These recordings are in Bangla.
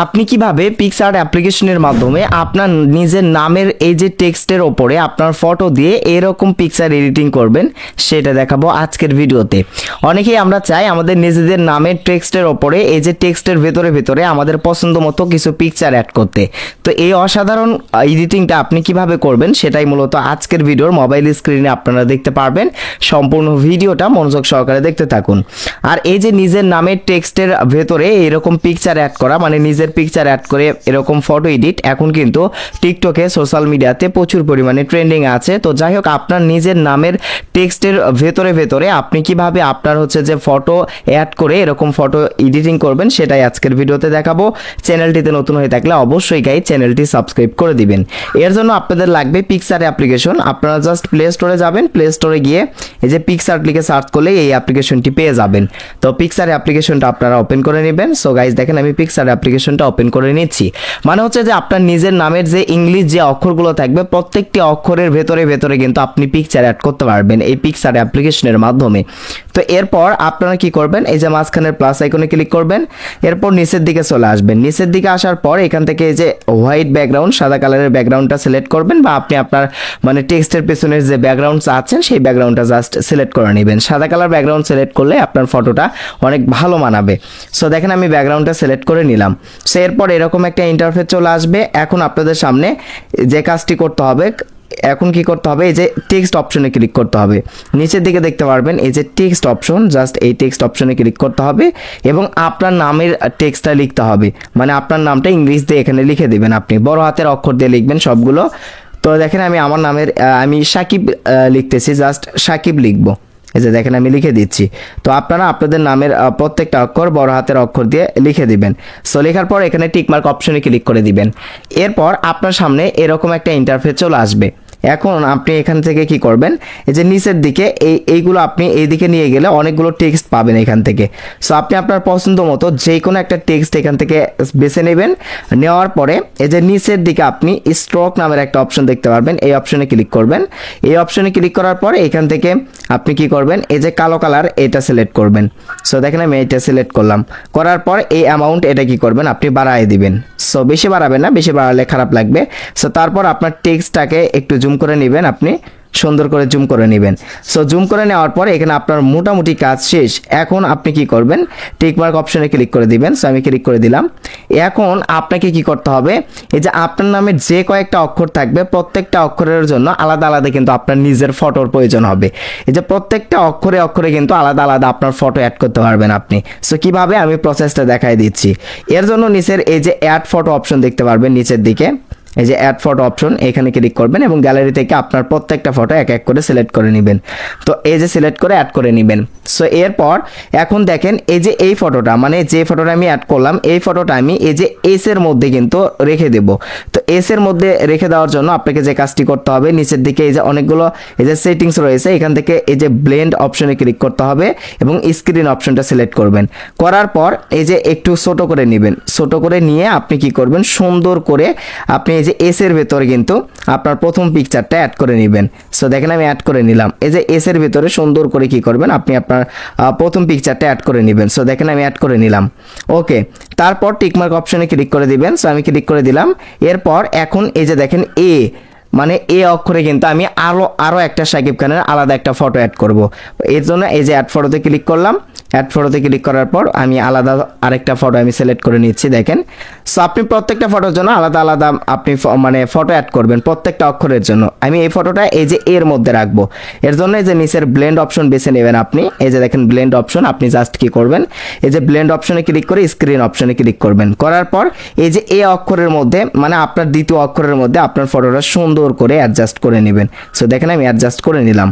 আপনি কিভাবে পিক্সআর্ট অ্যাপ্লিকেশনের মাধ্যমে আপনার নিজের নামের এই যে টেক্সটের ওপরে আপনার ফটো দিয়ে এরকম পিকচার এডিটিং করবেন সেটা দেখাবো আজকের ভিডিওতে। অনেকেই আমরা চাই আমাদের নিজেদের নামের টেক্সটের ওপরে এই যে টেক্সটের ভেতরে আমাদের পছন্দ মতো কিছু পিকচার অ্যাড করতে। তো এই অসাধারণ এডিটিংটা আপনি কিভাবে করবেন সেটাই মূলত আজকের ভিডিওর মোবাইল স্ক্রিনে আপনারা দেখতে পারবেন। সম্পূর্ণ ভিডিওটা মনোযোগ সহকারে দেখতে থাকুন। আর এই যে নিজের নামের টেক্সটের ভেতরে এরকম পিকচার অ্যাড করা, মানে নিজের পিকচার অ্যাড করে এরকম ফটো এডিট এখন কিন্তু টিকটকে সোশ্যাল মিডিয়াতে প্রচুর পরিমাণে ট্রেন্ডিং আছে। তো যাই হোক, আপনার নিজের নামের টেক্সটের ভেতরে আপনি কিভাবে আপনার হচ্ছে যে ফটো অ্যাড করে এরকম ফটো এডিটিং করবেন সেটাই আজকের ভিডিওতে দেখাবো। চ্যানেলটিতে নতুন হয়ে থাকলে অবশ্যই গাইজ চ্যানেলটি সাবস্ক্রাইব করে দিবেন। এর জন্য আপনাদের লাগবে পিক্সআর্ট অ্যাপ্লিকেশন। আপনারা জাস্ট প্লে স্টোরে যাবেন, প্লে স্টোরে গিয়ে এই যে পিক্সআর্ট লিখে সার্চ করলে এই অ্যাপ্লিকেশনটি পেয়ে যাবেন। তো পিক্সআর্ট অ্যাপ্লিকেশনটা আপনারা ওপেন করে নেবেন। সো গাইজ দেখেন আমি পিক্সআর্ট অ্যাপ্লিকেশনটা ওপেন করে নিচ্ছি। মানে হচ্ছে যে আপনার নিজের নামের যে ইংলিশ যে অক্ষরগুলো থাকবে প্রত্যেকটি অক্ষরের ভেতরে কিন্তু আপনি পিকচার অ্যাড করতে পারবেন এই পিক্সআর্ট অ্যাপ্লিকেশনের মাধ্যমে। তো এরপর আপনারা কি করবেন, এই যে মাঝখানের প্লাস আইকনে ক্লিক করবেন, এরপর নিচের দিকে চলে আসবেন। নিচের দিকে আসার পর এখান থেকে এই যে হোয়াইট ব্যাকগ্রাউন্ড, সাদা কালারের ব্যাকগ্রাউন্ডটা সিলেক্ট করবেন, বা আপনি আপনার মানে টেক্সটের পেছনের যে ব্যাকগ্রাউন্ড আছেন সেই ব্যাকগ্রাউন্ডটা জাস্ট সিলেক্ট করে নেবেন। সাদা কালার ব্যাকগ্রাউন্ড সিলেক্ট করলে আপনার ফটোটা অনেক ভালো মানাবে। সো দেখেন আমি ব্যাকগ্রাউন্ডটা সিলেক্ট করে নিলাম। সো এরপর এরকম একটা ইন্টারফেস চলে আসবে। এখন আপনাদের সামনে যে কাজটি করতে হবে, এখন কি করতে হবে, এই যে টেক্সট অপশনে ক্লিক করতে হবে। নিচের দিকে দেখতে পারবেন এই যে টেক্সট অপশন, জাস্ট এই টেক্সট অপশনে ক্লিক করতে হবে এবং আপনার নামের টেক্সটটা লিখতে হবে। মানে আপনার নামটা ইংলিশ দিয়ে এখানে লিখে দিবেন, আপনি বড় হাতের অক্ষর দিয়ে লিখবেন সবগুলো। তো দেখেন আমি আমার নামের আমি সাকিব লিখতেছি, জাস্ট সাকিব লিখবো। এই যে দেখেন আমি লিখে দিচ্ছি। তো আপনারা আপনাদের নামের প্রত্যেকটা অক্ষর বড় হাতের অক্ষর দিয়ে লিখে দিবেন। সো লেখার পর এখানে টিকমার্ক অপশনে ক্লিক করে দিবেন। এরপর আপনার সামনে এরকম একটা ইন্টারফেস চলে আসবে। এখন আপনি এখান থেকে কি করবেন, এই যে নিচের দিকে এইগুলো আপনি এইদিকে নিয়ে গেলে অনেকগুলো টেক্সট পাবেন এখান থেকে। সো আপনি আপনার পছন্দ মতো যে কোনো একটা টেক্সট এখান থেকে বেছে নেবেন। নেওয়ার পরে এই যে নিচের দিকে আপনি স্ট্রোক নামের একটা অপশন দেখতে পারবেন, এই অপশনে ক্লিক করবেন। এই অপশনে ক্লিক করার পরে এখান থেকে আপনি কি করবেন, এই যে কালো কালার এটা সিলেক্ট করবেন। সো দেখেন আমি এটা সিলেক্ট করলাম। করার পর এই অ্যামাউন্ট এটা কি করবেন, আপনি বাড়ায় দিবেন। সো বেশি বাড়াবেন না, বেশি বাড়ালে খারাপ লাগবে। সো তারপর আপনার টেক্সটটাকে একটু জুম করে নেবেন, আপনি সুন্দর করে জুম করে নেবেন। সো জুম করে নেওয়ার পরে এখানে আপনার মোটামুটি কাজ শেষ। এখন আপনি কি করবেন, টিকমার্ক অপশনে ক্লিক করে দিবেন। সো আমি ক্লিক করে দিলাম। এখন আপনাকে কি করতে হবে, এই যে আপনার নামে যে কয়েকটা অক্ষর থাকবে প্রত্যেকটা অক্ষরের জন্য আলাদা আলাদা কিন্তু আপনার নিজের ফটোর প্রয়োজন হবে। এই যে প্রত্যেকটা অক্ষরে কিন্তু আলাদা আলাদা আপনার ফটো অ্যাড করতে পারবেন আপনি। সো কিভাবে আমি প্রসেসটা দেখাই দিচ্ছি। এর জন্য নিচের এই যে অ্যাড ফটো অপশন দেখতে পারবেন নিচের দিকে, এই যে অ্যাড ফটো অপশন এখানে ক্লিক করবেন এবং গ্যালারি থেকে আপনার প্রত্যেকটা ফটো এক এক করে সিলেক্ট করে নেবেন। তো এই যে সিলেক্ট করে অ্যাড করে নেবেন। সো এরপর এখন দেখেন এই যে এই ফটোটা, মানে যে ফটোটা আমি অ্যাড করলাম এই ফটোটা আমি এই যে এস এর মধ্যে কিন্তু রেখে দেব। তো এস এর মধ্যে রেখে দেওয়ার জন্য আপনাকে যে কাজটি করতে হবে, নিচের দিকে এই যে অনেকগুলো এই যে সেটিংস রয়েছে, এখান থেকে এই যে ব্লেন্ড অপশনে ক্লিক করতে হবে এবং স্ক্রিন অপশনটা সিলেক্ট করবেন। করার পর এই যে একটু ছোট করে নেবেন। ছোট করে নিয়ে আপনি কি করবেন, সুন্দর করে আপনি এই যে এস এর ভেতরে কিন্তু আপনার প্রথম পিকচারটা অ্যাড করে নেবেন। সো দেখেন আমি অ্যাড করে নিলাম। এই যে এস এর ভেতরে সুন্দর করে কি করবেন, আপনি আপনার প্রথম পিকচারটা অ্যাড করে নেবেন। সো দেখেন আমি অ্যাড করে নিলাম। ওকে, তারপর টিকমার্ক অপশনে ক্লিক করে দিবেন। সো আমি ক্লিক করে দিলাম। এরপর এখন এই যে দেখেন মানে এ অক্ষরে কিন্তু আমি আরো একটা সাকিব খানের আলাদা একটা ফটো অ্যাড করব। এর জন্য এই যে অ্যাড ফটোতে ক্লিক করলাম। অ্যাড ফটোতে ক্লিক করার পর আমি আলাদা আরেকটা ফটো আমি সিলেক্ট করে নিচ্ছি। দেখেন, সো আপনি প্রত্যেকটা ফটোর জন্য আলাদা আলাদা আপনি মানে ফটো অ্যাড করবেন প্রত্যেকটা অক্ষরের জন্য। আমি এই ফটোটা এই যে এর মধ্যে রাখবো। এর জন্য এই যে নিচের ব্লেন্ড অপশন বেছে নেবেন আপনি। এই যে দেখেন ব্লেন্ড অপশন, আপনি জাস্ট কি করবেন, এই যে ব্লেন্ড অপশনে ক্লিক করে স্ক্রিন অপশনে ক্লিক করবেন। করার পর এই যে এ অক্ষরের মধ্যে মানে আপনার দ্বিতীয় অক্ষরের মধ্যে আপনার ফটোটা সুন্দর করে অ্যাডজাস্ট করে নেবেন। সো দেখেন আমি অ্যাডজাস্ট করে নিলাম।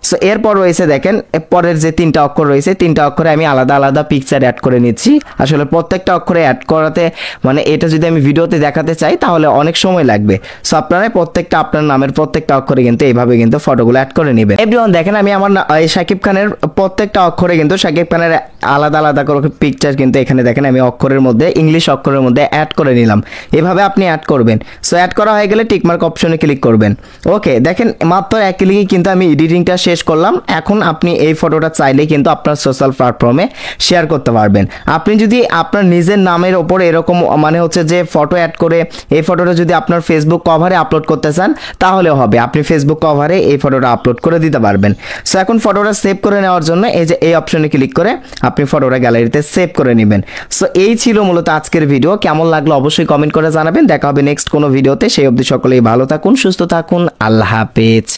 সো এরপর রয়েছে দেখেন পরের যে তিনটা অক্ষর রয়েছে, তিনটা অক্ষরে আমি আলাদা আলাদা পিকচার অ্যাড করে নিচ্ছি। আসলে প্রত্যেকটা অক্ষরে অ্যাড করাতে মানে এটা যদি আমি ভিডিওতে দেখাতে চাই তাহলে অনেক সময় লাগবে। সো আপনারা প্রত্যেকটা আপনার নামের প্রত্যেকটা অক্ষরে কিন্তু এইভাবে কিন্তু ফটোগুলো অ্যাড করে নেবেন। এভরিওয়ান দেখেন আমি আমার শাকিব খানের প্রত্যেকটা অক্ষরে কিন্তু শাকিব খানের আলাদা আলাদা করে পিকচার কিন্তু এখানে দেখেন আমি অক্ষরের মধ্যে ইংলিশ অক্ষরের মধ্যে অ্যাড করে নিলাম। এভাবে আপনি অ্যাড করবেন। সো অ্যাড করা হয়ে গেলে টিকমার্ক অপশনে ক্লিক করবেন। ওকে, দেখেন মাত্র এক ক্লিকে কিন্তু আমি এডিটিংটা শেষ করলাম। এখন আপনি এই ফটোটা চাইলে কিন্তু আপনার সোশ্যাল প্ল্যাটফর্মে শেয়ার করতে পারবেন। আপনি যদি আপনার নিজের নামের ওপর এরকম মানে হচ্ছে যে ফটো অ্যাড করে এই ফটোটা যদি আপনার ফেসবুক কভারে আপলোড করতে চান তাহলেও হবে, আপনি ফেসবুক কভারে এই ফটোটা আপলোড করে দিতে পারবেন। সো এখন ফটোটা সেভ করে নেওয়ার জন্য এই যে এই অপশনে ক্লিক করে আপনি ফটোটা গ্যালারিতে সেভ করে নেবেন। সো এই ছিল মূলত আজকের ভিডিও। কেমন লাগলো অবশ্যই কমেন্ট করে জানাবেন। দেখা হবে নেক্সট কোনো ভিডিওতে। সেই অবধি সকলেই ভালো থাকুন, সুস্থ থাকুন। আল্লাহ হাফেজ।